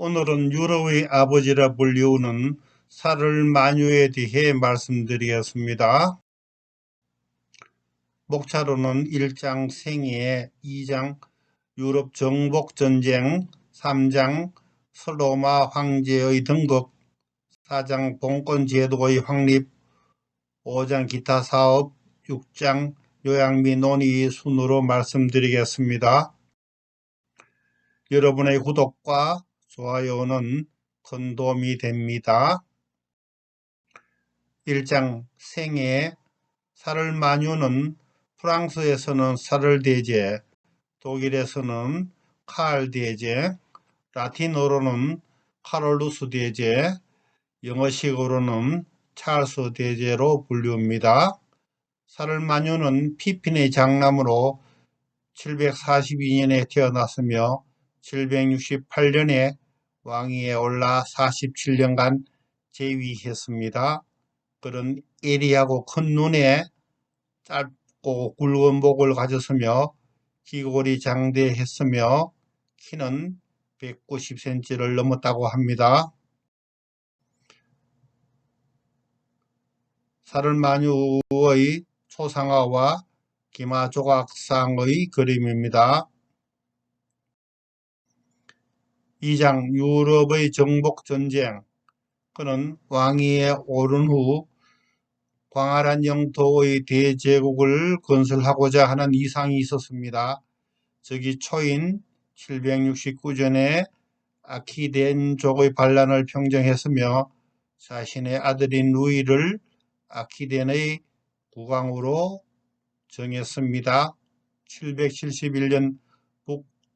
오늘은 유럽의 아버지라 불리우는 사를마뉴에 대해 말씀드리겠습니다. 목차로는 1장 생애, 2장 유럽 정복전쟁, 3장 로마 황제의 등극, 4장 봉건제도의 확립, 5장 기타 사업, 6장 요양 및 논의 순으로 말씀드리겠습니다. 여러분의 구독과 좋아요는 큰 도움이 됩니다. 1장 생애. 사를마뉴는 프랑스에서는 사를 대제, 독일에서는 칼 대제, 라틴어로는 카롤루스 대제, 영어식으로는 찰스 대제로 불립니다. 사를마뉴는 피핀의 장남으로 742년에 태어났으며 768년에 왕위에 올라 47년간 재위했습니다. 그는 예리하고 큰 눈에 짧고 굵은 목을 가졌으며 귀골이 장대했으며 키는 190cm를 넘었다고 합니다. 사를마뉴의 초상화와 기마 조각상의 그림입니다. 2장 유럽의 정복전쟁. 그는 왕위에 오른 후 광활한 영토의 대제국을 건설하고자 하는 이상이 있었습니다. 즉위 초인 769년에 아키덴족의 반란을 평정했으며 자신의 아들인 루이를 아키덴의 국왕으로 정했습니다. 771년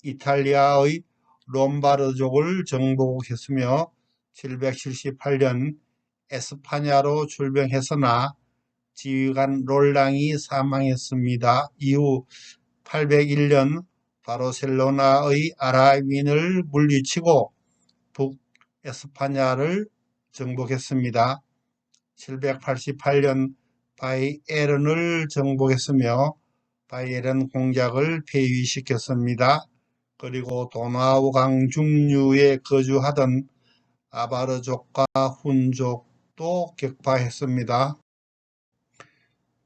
북이탈리아의 롬바르족을 정복했으며 778년 에스파냐로 출병했으나 지휘관 롤랑이 사망했습니다. 이후 801년 바르셀로나의 아라윈을 물리치고 북에스파냐를 정복했습니다. 788년 바이에른을 정복했으며 바이에른 공작을 폐위시켰습니다. 그리고 도나우강 중류에 거주하던 아바르족과 훈족도 격파했습니다.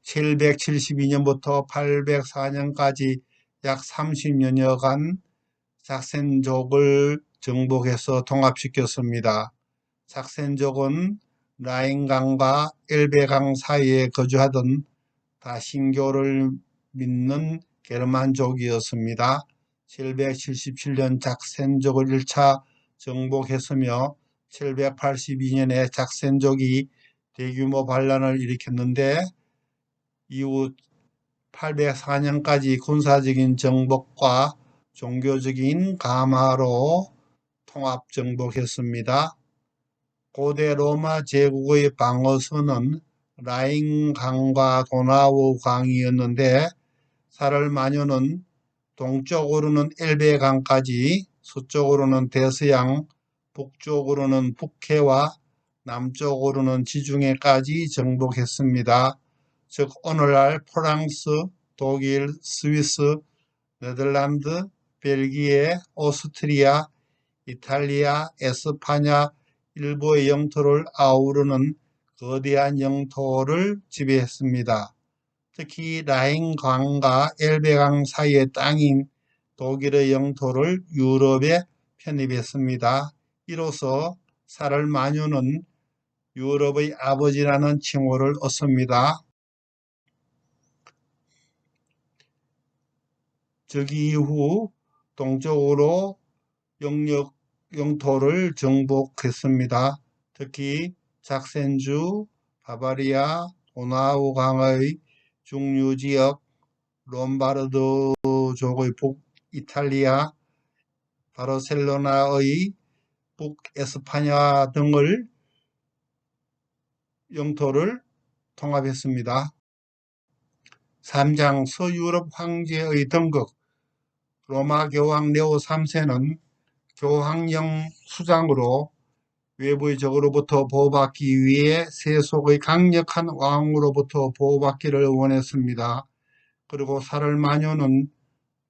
772년부터 804년까지 약 30년여간 작센족을 정복해서 통합시켰습니다. 작센족은 라인강과 엘베강 사이에 거주하던 다신교를 믿는 게르만족이었습니다. 777년 작센족을 1차 정복했으며 782년에 작센족이 대규모 반란을 일으켰는데 이후 804년까지 군사적인 정복과 종교적인 감화로 통합 정복했습니다. 고대 로마 제국의 방어선은 라인강과 도나우 강이었는데 사를마뉴는 동쪽으로는 엘베강까지, 서쪽으로는 대서양, 북쪽으로는 북해와 남쪽으로는 지중해까지 정복했습니다. 즉 오늘날 프랑스, 독일, 스위스, 네덜란드, 벨기에, 오스트리아, 이탈리아, 에스파냐 일부의 영토를 아우르는 거대한 영토를 지배했습니다. 특히 라인강과 엘베강 사이의 땅인 독일의 영토를 유럽에 편입했습니다. 이로써 사를마뉴는 유럽의 아버지라는 칭호를 얻습니다. 즉위 이후 동쪽으로 영토를 정복했습니다. 특히 작센주, 바바리아, 도나우 강의 중류지역, 롬바르드족의 북이탈리아, 바르셀로나의 북에스파냐 등을 영토를 통합했습니다. 3장 서유럽 황제의 등극. 로마 교황 네오 3세는 교황령 수장으로 외부의 적으로부터 보호받기 위해 세속의 강력한 왕으로부터 보호받기를 원했습니다. 그리고 사를마뉴는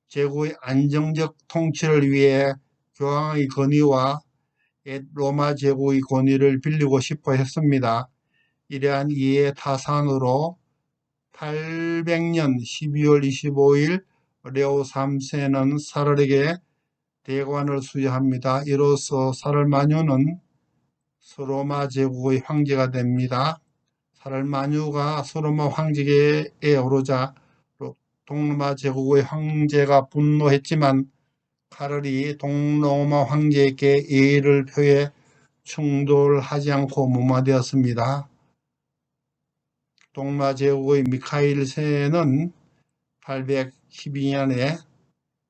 제국의 안정적 통치를 위해 교황의 건의와 옛 로마 제국의 권위를 빌리고 싶어 했습니다. 이러한 이해 타산으로 800년 12월 25일 레오 3세는 사르에게 대관을 수여합니다. 이로써 사르마뉴는 서로마 제국의 황제가 됩니다. 사르마뉴가 서로마 황제에 오르자 동로마 제국의 황제가 분노했지만 카를이 동로마 황제에게 예의를 표해 충돌하지 않고 무마되었습니다. 동로마 제국의 미카엘 세는 812년에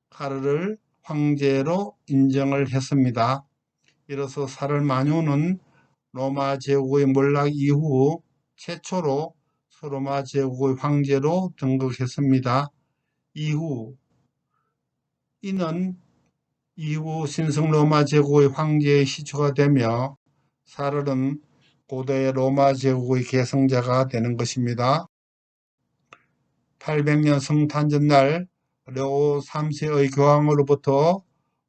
카를을 황제로 인정을 했습니다. 이로써 사르마뉴는 로마 제국의 몰락 이후 최초로 서로마 제국의 황제로 등극했습니다. 이는 이후 신성 로마 제국의 황제의 시초가 되며 사르는 고대 로마 제국의 계승자가 되는 것입니다. 800년 성탄절날 레오 3세의 교황으로부터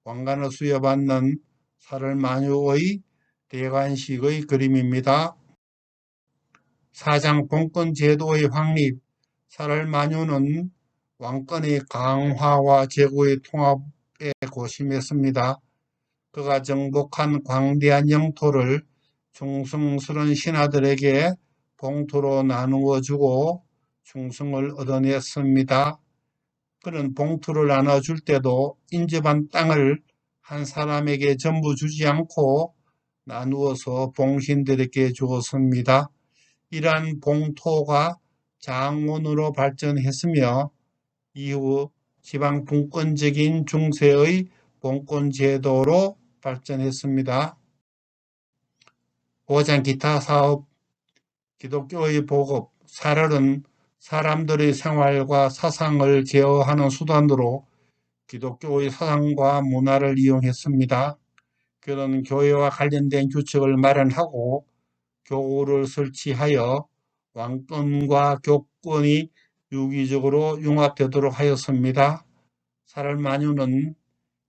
왕관을 수여받는 사르마뉴의 대관식의 그림입니다. 사장 봉건 제도의 확립, 사르마뉴는 왕권의 강화와 제국의 통합에 고심했습니다. 그가 정복한 광대한 영토를 충성스러운 신하들에게 봉투로 나누어 주고 충성을 얻어냈습니다. 그는 봉투를 나눠줄 때도 인접한 땅을 한 사람에게 전부 주지 않고 나누어서 봉신들에게 주었습니다. 이러한 봉토가 장원으로 발전했으며 이후 지방 분권적인 중세의 봉권 제도로 발전했습니다. 보장 기타 사업, 기독교의 보급, 사르는 사람들의 생활과 사상을 제어하는 수단으로 기독교의 사상과 문화를 이용했습니다. 그는 교회와 관련된 규칙을 마련하고 교구를 설치하여 왕권과 교권이 유기적으로 융합되도록 하였습니다. 사르마뉴는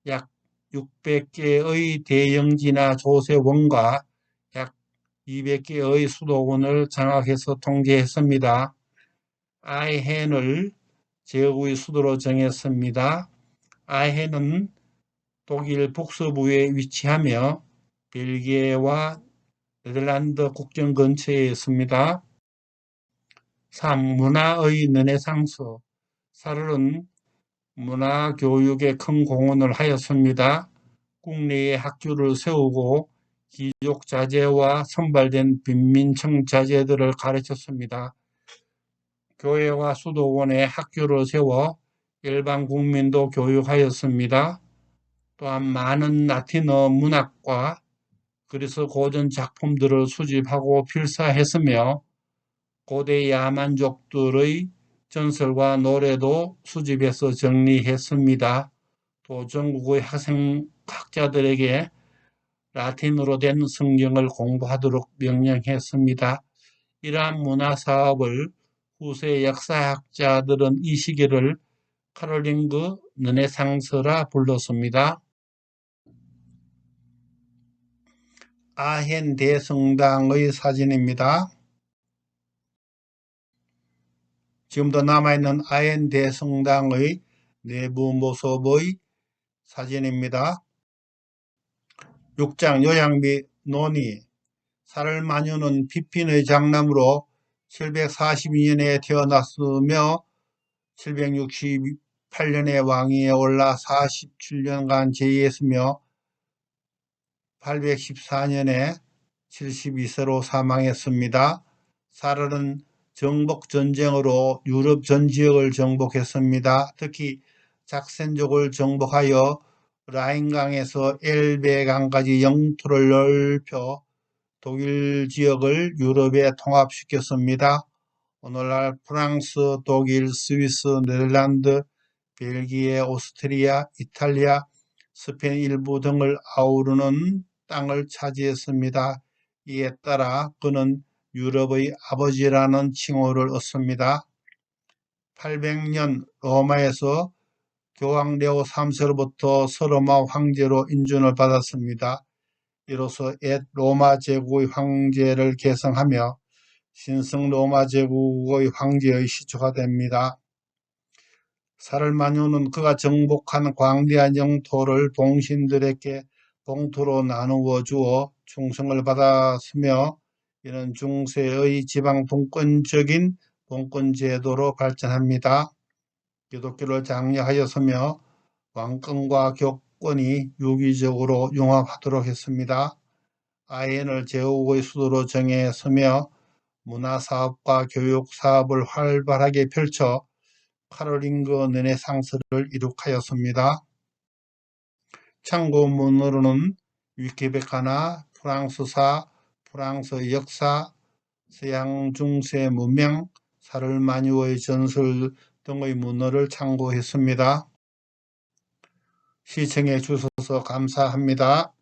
약 600개의 대영지나 조세원과 약 200개의 수도원을 장악해서 통제했습니다. 아이헨을 제국의 수도로 정했습니다. 아이헨은 독일 북서부에 위치하며 벨기에와 네덜란드 국경 근처에 있습니다. 3. 문화의 르네상스. 사르는 문화교육에 큰 공헌을 하였습니다. 국내에 학교를 세우고 귀족 자제와 선발된 빈민층 자제들을 가르쳤습니다. 교회와 수도원에 학교를 세워 일반 국민도 교육하였습니다. 또한 많은 라틴어 문학과 그리스 고전 작품들을 수집하고 필사했으며 고대 야만족들의 전설과 노래도 수집해서 정리했습니다. 또 전국의 학자들에게 라틴어로 된 성경을 공부하도록 명령했습니다. 이러한 문화사업을 후세 역사학자들은 이 시기를 카롤링그 르네상스라 불렀습니다. 아헨 대성당의 사진입니다. 지금도 남아있는 아헨 대성당의 내부 모습의 사진입니다. 6장 요약 및 논의. 사르마뉴는 피핀의 장남으로 742년에 태어났으며 768년에 왕위에 올라 47년간 재위했으며 814년에 72세로 사망했습니다. 사르는 정복전쟁으로 유럽 전 지역을 정복했습니다. 특히 작센족을 정복하여 라인강에서 엘베강까지 영토를 넓혀 독일 지역을 유럽에 통합시켰습니다. 오늘날 프랑스, 독일, 스위스, 네덜란드, 벨기에, 오스트리아, 이탈리아, 스페인 일부 등을 아우르는 땅을 차지했습니다. 이에 따라 그는 유럽의 아버지라는 칭호를 얻습니다. 800년 로마에서 교황 레오 3세로부터 서로마 황제로 인준을 받았습니다. 이로써 옛 로마 제국의 황제를 계승하며 신성 로마 제국의 황제의 시초가 됩니다. 사를마니오는 그가 정복한 광대한 영토를 봉신들에게 봉투로 나누어 주어 충성을 받았으며 이는 중세의 지방 분권적인 봉건 제도로 발전합니다. 기독교를 장려하였으며 왕권과 교권이 유기적으로 융합하도록 했습니다. 아이엔을 제국의 수도로 정했으며 문화사업과 교육사업을 활발하게 펼쳐 카롤링그 르네상스를 이룩하였습니다. 참고문으로는 위키백과나 프랑스사, 프랑스 역사, 서양 중세 문명, 사를마니오의 전설 등의 문헌을 참고했습니다. 시청해 주셔서 감사합니다.